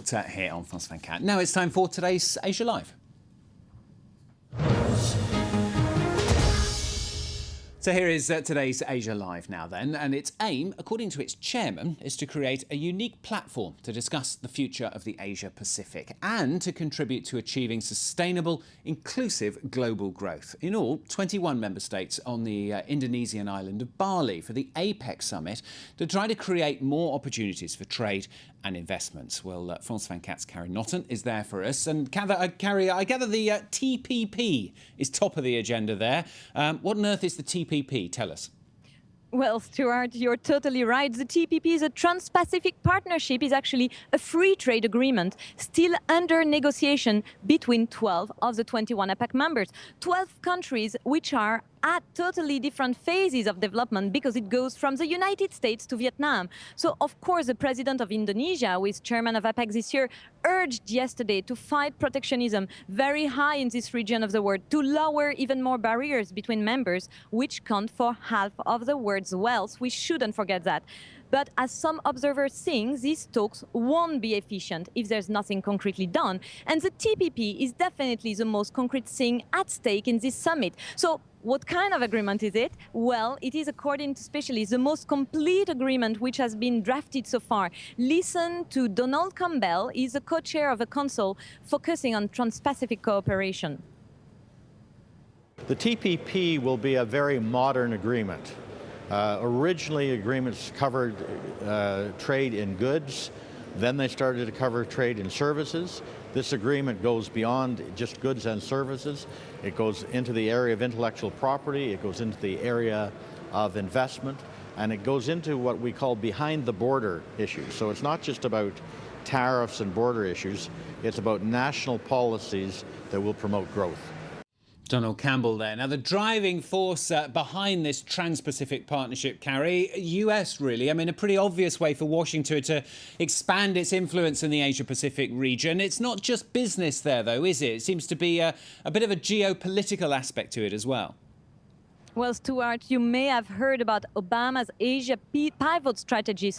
sport here on France 24. Now it's time for today's Asia Live. So here is today's Asia Live now then, and its aim, according to its chairman, is to create a unique platform to discuss the future of the Asia Pacific and to contribute to achieving sustainable, inclusive global growth. In all, 21 member states on the Indonesian island of Bali for the APEC summit to try to create more opportunities for trade and investments. Well, France 24's Carrie Notton is there for us. And Carrie, I gather the TPP is top of the agenda there. What on earth is the TPP? Tell us. Well, Stuart, you're totally right. The TPP is a Trans-Pacific Partnership, is actually a free trade agreement still under negotiation between 12 of the 21 APEC members. 12 countries which are at totally different phases of development because it goes from the United States to Vietnam. So, of course, the president of Indonesia, who is chairman of APEC this year, urged yesterday to fight protectionism very high in this region of the world, to lower even more barriers between members, which count for half of the world's wealth. We shouldn't forget that. But as some observers think, these talks won't be efficient if there's nothing concretely done. And the TPP is definitely the most concrete thing at stake in this summit. So what kind of agreement is it? Well, it is, according to specialists, the most complete agreement which has been drafted so far. Listen to Donald Campbell. He's the co-chair of a council focusing on Trans-Pacific cooperation. The TPP will be a very modern agreement. Originally, agreements covered trade in goods. Then they started to cover trade in services. This agreement goes beyond just goods and services. It goes into the area of intellectual property. It goes into the area of investment. And it goes into what we call behind the border issues. So it's not just about tariffs and border issues. It's about national policies that will promote growth. Donald Campbell there. Now, the driving force behind this Trans-Pacific Partnership, Carrie, US really. I mean, a pretty obvious way for Washington to expand its influence in the Asia-Pacific region. It's not just business there, though, is it? It seems to be a bit of a geopolitical aspect to it as well. Well, Stuart, you may have heard about Obama's Asia pivot strategy,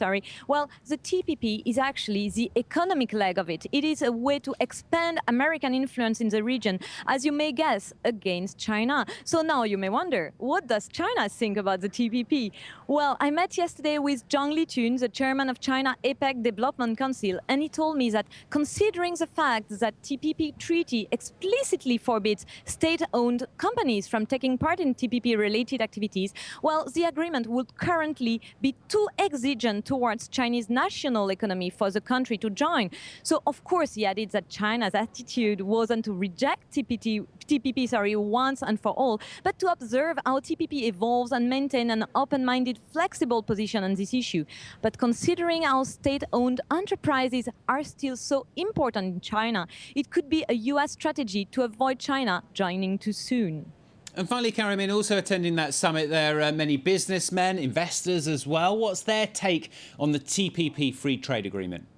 Well, the TPP is actually the economic leg of it. It is a way to expand American influence in the region, as you may guess, against China. So now you may wonder, what does China think about the TPP? Well, I met yesterday with Zhang Litun, the chairman of China APEC Development Council, and he told me that considering the fact that TPP treaty explicitly forbids state-owned companies from taking part in TPP-related activities, well, the agreement would currently be too exigent towards Chinese national economy for the country to join. So, of course, he added that China's attitude wasn't to reject TPP once and for all, but to observe how TPP evolves and maintain an open-minded, flexible position on this issue. But considering how state-owned enterprises are still so important in China, it could be a US strategy to avoid China joining too soon. And finally, Carrie, also attending that summit, there are many businessmen, investors as well. What's their take on the TPP free trade agreement?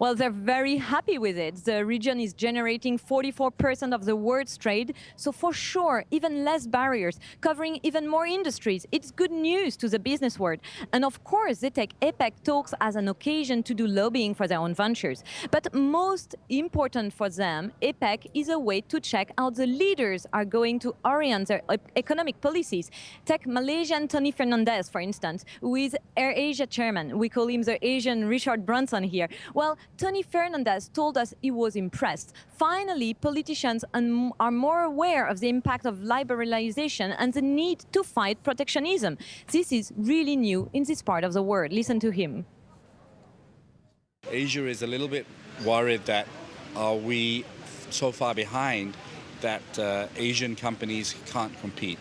Well, they're very happy with it. The region is generating 44% of the world's trade, so for sure, even less barriers, covering even more industries. It's good news to the business world. And of course, they take APEC talks as an occasion to do lobbying for their own ventures. But most important for them, APEC is a way to check how the leaders are going to orient their economic policies. Take Malaysian Tony Fernandez, for instance, who is AirAsia chairman. We call him the Asian Richard Branson here. Well, Tony Fernandez told us he was impressed. Finally, politicians are more aware of the impact of liberalization and the need to fight protectionism. This is really new in this part of the world. Listen to him. Asia is a little bit worried that are we so far behind that Asian companies can't compete.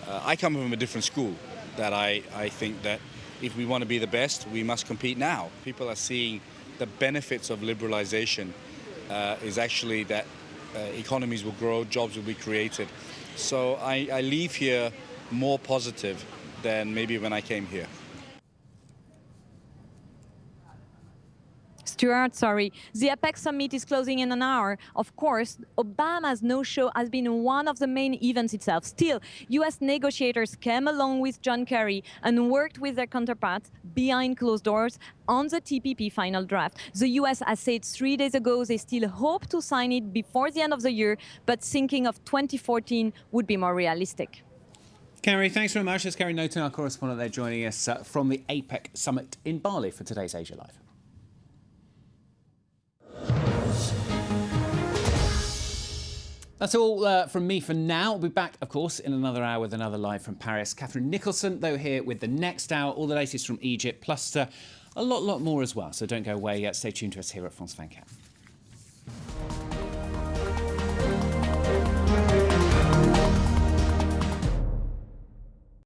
I come from a different school, that I think that if we want to be the best, we must compete now. People are seeing the benefits of liberalization is actually that economies will grow, jobs will be created. So I leave here more positive than maybe when I came here. Stuart, sorry. The APEC summit is closing in an hour. Of course, Obama's no-show has been one of the main events itself. Still, US negotiators came along with John Kerry and worked with their counterparts behind closed doors on the TPP final draft. The US has said 3 days ago they still hope to sign it before the end of the year, but thinking of 2014 would be more realistic. Kerry, thanks very much. It's Kerry Noten, our correspondent there, joining us from the APEC summit in Bali for today's Asia Live. That's all from me for now. I'll be back, of course, in another hour with another Live from Paris. Catherine Nicholson, though, here with the next hour. All the latest from Egypt, plus a lot more as well. So don't go away yet. Stay tuned to us here at France 24.